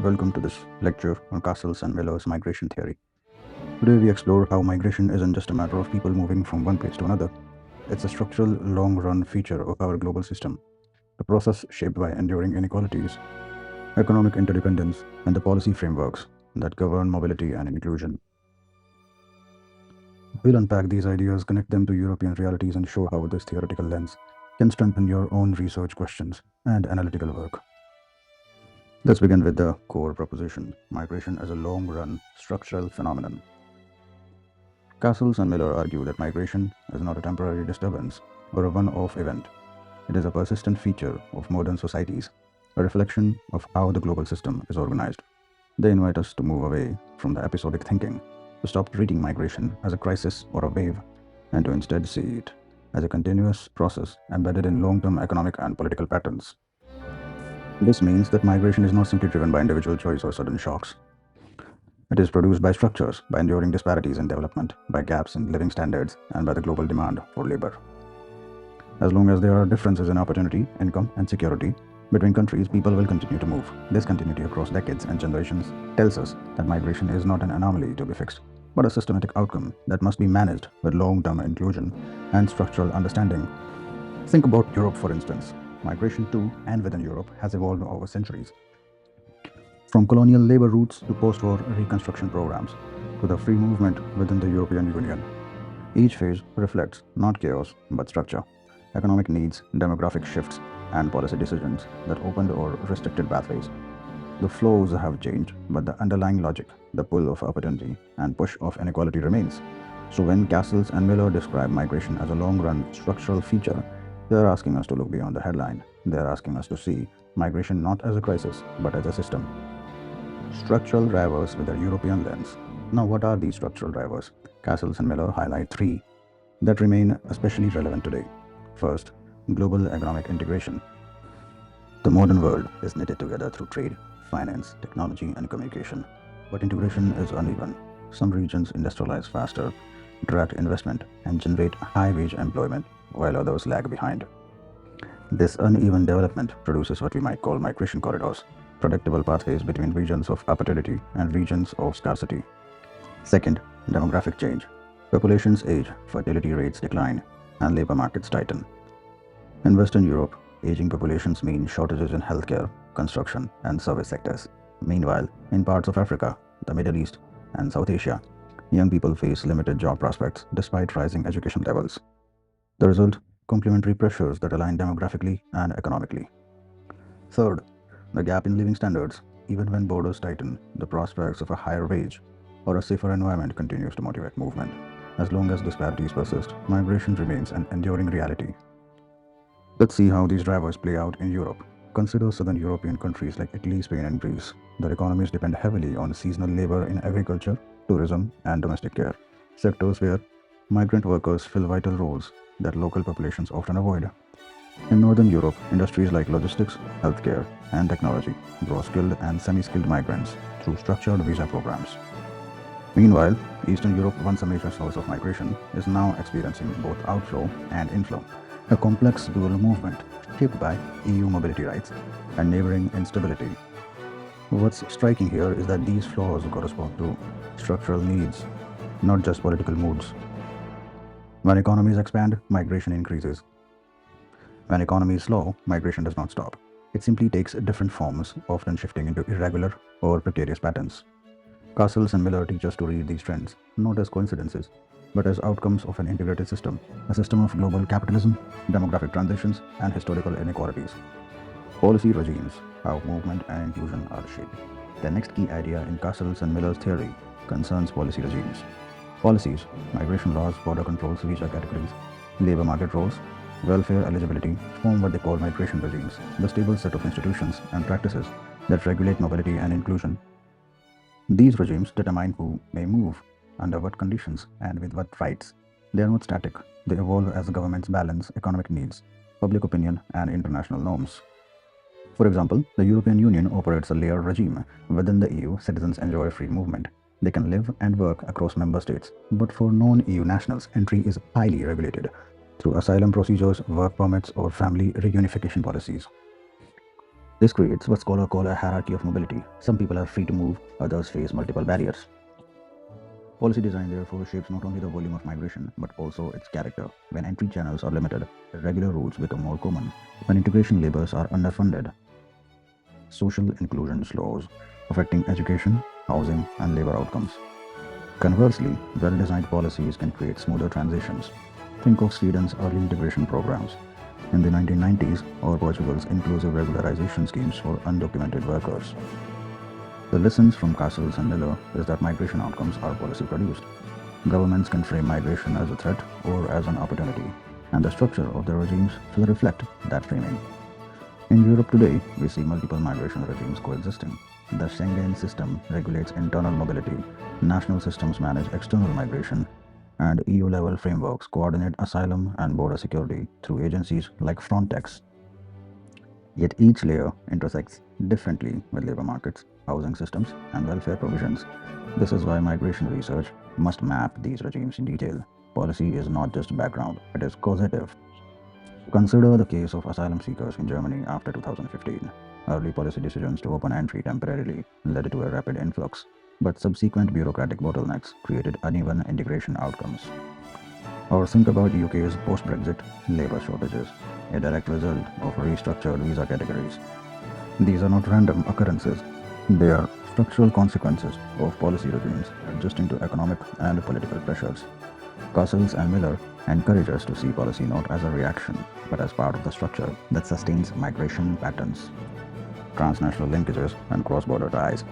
welcome to this lecture on Castles and Miller's migration theory. Today we explore how migration isn't just a matter of people moving from one place to another. It's a structural, long-run feature of our global system, a process shaped by enduring inequalities, economic interdependence, and the policy frameworks that govern mobility and inclusion. We'll unpack these ideas, connect them to European realities, and show how this theoretical lens can strengthen your own research questions and analytical work. Let's begin with the core proposition: migration as a long run structural phenomenon. Castles and Miller argue that migration is not a temporary disturbance or a one off event. It is a persistent feature of modern societies, a reflection of how the global system is organized. They invite us to move away from the episodic thinking, to stop treating migration as a crisis or a wave, and to instead see it as a continuous process embedded in long term economic and political patterns. This means that migration is not simply driven by individual choice or sudden shocks. It is produced by structures, by enduring disparities in development, by gaps in living standards, and by the global demand for labor. As long as there are differences in opportunity, income, and security between countries, people will continue to move. This continuity across decades and generations tells us that migration is not an anomaly to be fixed, but a systematic outcome that must be managed with long term inclusion and structural understanding. Think about Europe, for instance. Migration to and within Europe has evolved over centuries. From colonial labor routes to post war reconstruction programs to the free movement within the European Union, each phase reflects not chaos but structure, economic needs, demographic shifts, and policy decisions that opened or restricted pathways. The flows have changed, but the underlying logic, the pull of opportunity, and push of inequality remains. So, when Castles and Miller describe migration as a long run structural feature, they are asking us to look beyond the headline. They are asking us to see migration not as a crisis, but as a system. Structural drivers with a European lens. Now, what are these structural drivers? Castles and Miller highlight three that remain especially relevant today. First, global economic integration. The modern world is knitted together through trade, finance, technology, and communication. But integration is uneven. Some regions industrialize faster, attract investment, and generate high wage employment, while others lag behind. This uneven development produces what we might call migration corridors, predictable pathways between regions of opportunity and regions of scarcity. Second, demographic change. Populations age, fertility rates decline, and labor markets tighten. In Western Europe, aging populations mean shortages in healthcare, construction, and service sectors. Meanwhile, in parts of Africa, the Middle East, and South Asia, young people face limited job prospects despite rising education levels. The result: complementary pressures that align demographically and economically. Third, the gap in living standards. Even when borders tighten, the prospects of a higher wage or a safer environment continues to motivate movement. As long as disparities persist, migration remains an enduring reality. Let's see how these drivers play out in Europe. Consider southern European countries like Italy, Spain, and Greece. Their economies depend heavily on seasonal labor in agriculture, tourism, and domestic care, sectors where migrant workers fill vital roles that local populations often avoid. In Northern Europe, industries like logistics, healthcare, and technology draw skilled and semi skilled migrants through structured visa programs. Meanwhile, Eastern Europe, once a major source of migration, is now experiencing both outflow and inflow, a complex dual movement shaped by EU mobility rights and neighboring instability. What's striking here is that these flaws correspond to structural needs, not just political moods. When economies expand, migration increases. When economies slow, migration does not stop. It simply takes different forms, often shifting into irregular or precarious patterns. Castles and Miller teach us to read these trends, not as coincidences, but as outcomes of an integrated system, a system of global capitalism, demographic transitions, and historical inequalities. Policy regimes, how movement and inclusion are shaped. The next key idea in Castles and Miller's theory concerns policy regimes. Policies, migration laws, border controls, visa categories, labor market roles, welfare eligibility form what they call migration regimes, the stable set of institutions and practices that regulate mobility and inclusion. These regimes determine who may move, under what conditions, and with what rights. They are not static, they evolve as governments balance economic needs, public opinion, and international norms. For example, the European Union operates a layered regime. Within the EU, citizens enjoy free movement. They can live and work across member states, but for non EU nationals, entry is highly regulated through asylum procedures, work permits, or family reunification policies. This creates what scholars call a hierarchy of mobility. Some people are free to move, others face multiple barriers. Policy design therefore shapes not only the volume of migration but also its character. When entry channels are limited, irregular routes become more common. When integration labors are underfunded, social inclusion slows, affecting education, housing, and labor outcomes. Conversely, well designed policies can create smoother transitions. Think of Sweden's early integration programs. In the 1990s, or Portugal's inclusive regularization schemes for undocumented workers. The lessons from Castles and Miller is that migration outcomes are policy produced. Governments can frame migration as a threat or as an opportunity, and the structure of their regimes should reflect that framing. In Europe today, we see multiple migration regimes coexisting. The Schengen system regulates internal mobility, national systems manage external migration, and EU level frameworks coordinate asylum and border security through agencies like Frontex. Yet each layer intersects differently with labor markets, housing systems, and welfare provisions. This is why migration research must map these regimes in detail. Policy is not just background, it is causative. Consider the case of asylum seekers in Germany after 2015. Early policy decisions to open entry temporarily led to a rapid influx, but subsequent bureaucratic bottlenecks created uneven integration outcomes. Or think about UK's post-Brexit labour shortages, a direct result of restructured visa categories. These are not random occurrences, they are structural consequences of policy regimes adjusting to economic and political pressures. Castles and Miller encourage us to see policy not as a reaction, but as part of the structure that sustains migration patterns, transnational linkages, and cross border ties.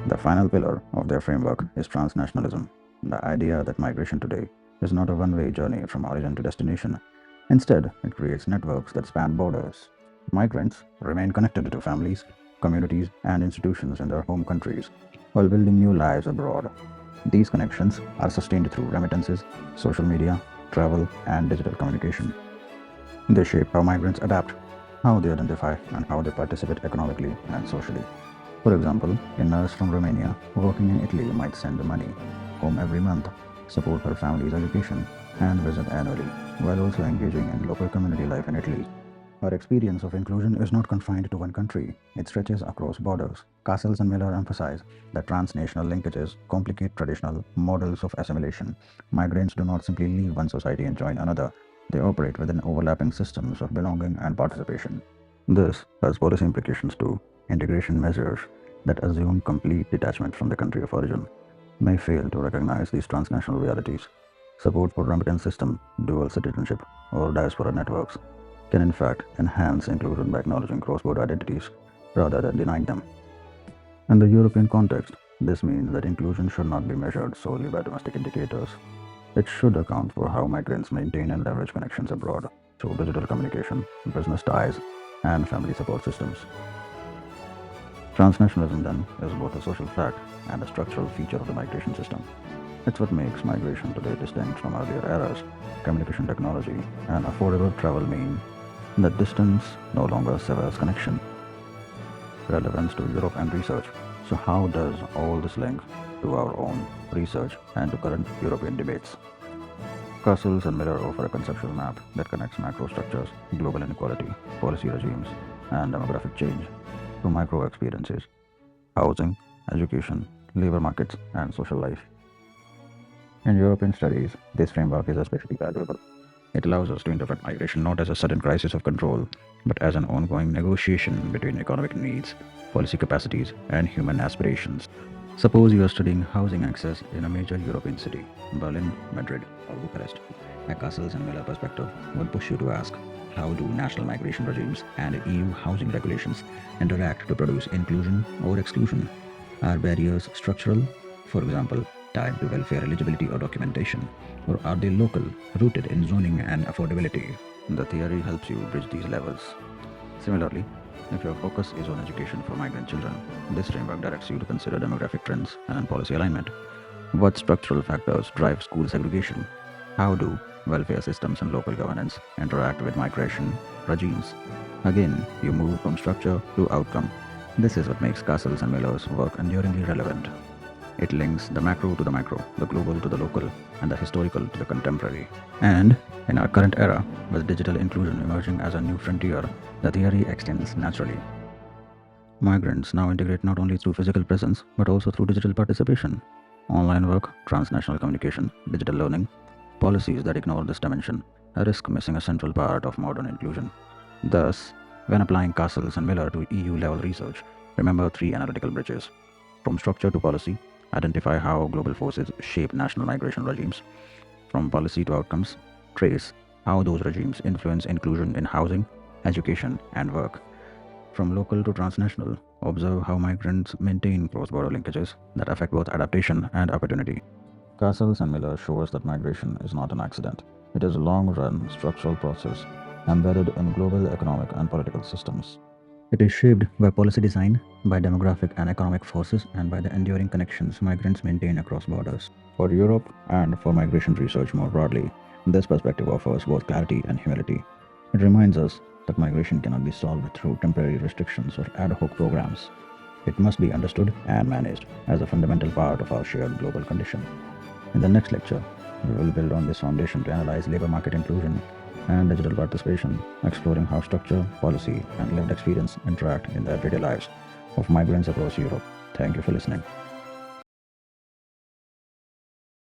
The final pillar of their framework is transnationalism, the idea that migration today is not a one way journey from origin to destination. Instead, it creates networks that span borders. Migrants remain connected to families, communities, and institutions in their home countries while building new lives abroad. These connections are sustained through remittances, social media, travel, and digital communication. They shape how migrants adapt, how they identify, and how they participate economically and socially. For example, a nurse from Romania working in Italy might send money home every month, support her family's education, and visit annually, while also engaging in local community life in Italy. Our experience of inclusion is not confined to one country, it stretches across borders. Castles and Miller emphasize that transnational linkages complicate traditional models of assimilation. Migrants do not simply leave one society and join another, they operate within overlapping systems of belonging and participation. This has policy implications too. Integration measures that assume complete detachment from the country of origin may fail to recognize these transnational realities. Support for remittance system, dual citizenship, or diaspora networks can in fact enhance inclusion by acknowledging cross-border identities rather than denying them. In the European context, this means that inclusion should not be measured solely by domestic indicators. It should account for how migrants maintain and leverage connections abroad through digital communication, business ties, and family support systems. Transnationalism, then, is both a social fact and a structural feature of the migration system. It's what makes migration today distinct from earlier eras. Communication technology and affordable travel mean that distance no longer severs connection. Relevance to Europe and research. So, how does all this link to our own research and to current European debates? Castles and Miller offer a conceptual map that connects macro structures, global inequality, policy regimes, and demographic change to micro experiences, housing, education, labor markets, and social life. In European studies, this framework is especially valuable. It allows us to interpret migration not as a sudden crisis of control, but as an ongoing negotiation between economic needs, policy capacities, and human aspirations. Suppose you are studying housing access in a major European city, Berlin, Madrid, or Bucharest. A Castles and Miller perspective would push you to ask, how do national migration regimes and EU housing regulations interact to produce inclusion or exclusion? Are barriers structural, for example, tied to welfare eligibility or documentation, or are they local, rooted in zoning and affordability? The theory helps you bridge these levels. Similarly, if your focus is on education for migrant children, this framework directs you to consider demographic trends and policy alignment. What structural factors drive school segregation? How do welfare systems and local governance interact with migration regimes? Again, you move from structure to outcome. This is what makes Castles and Miller's work enduringly relevant. It links the macro to the micro, the global to the local, and the historical to the contemporary. And in our current era, with digital inclusion emerging as a new frontier, the theory extends naturally. Migrants now integrate not only through physical presence but also through digital participation, online work, transnational communication, digital learning. Policies that ignore this dimension risk missing a central part of modern inclusion. Thus, when applying Castles and Miller to EU level research, remember three analytical bridges. From structure to policy, identify how global forces shape national migration regimes. From policy to outcomes, trace how those regimes influence inclusion in housing, education, and work. From local to transnational, observe how migrants maintain cross border linkages that affect both adaptation and opportunity. Castles and Miller show us that migration is not an accident. It is a long run structural process embedded in global economic and political systems. It is shaped by policy design, by demographic and economic forces, and by the enduring connections migrants maintain across borders. For Europe and for migration research more broadly, this perspective offers both clarity and humility. It reminds us that migration cannot be solved through temporary restrictions or ad hoc programs. It must be understood and managed as a fundamental part of our shared global condition. In the next lecture, we will build on this foundation to analyze labor market inclusion and digital participation, exploring how structure, policy, and lived experience interact in the everyday lives of migrants across Europe. Thank you for listening.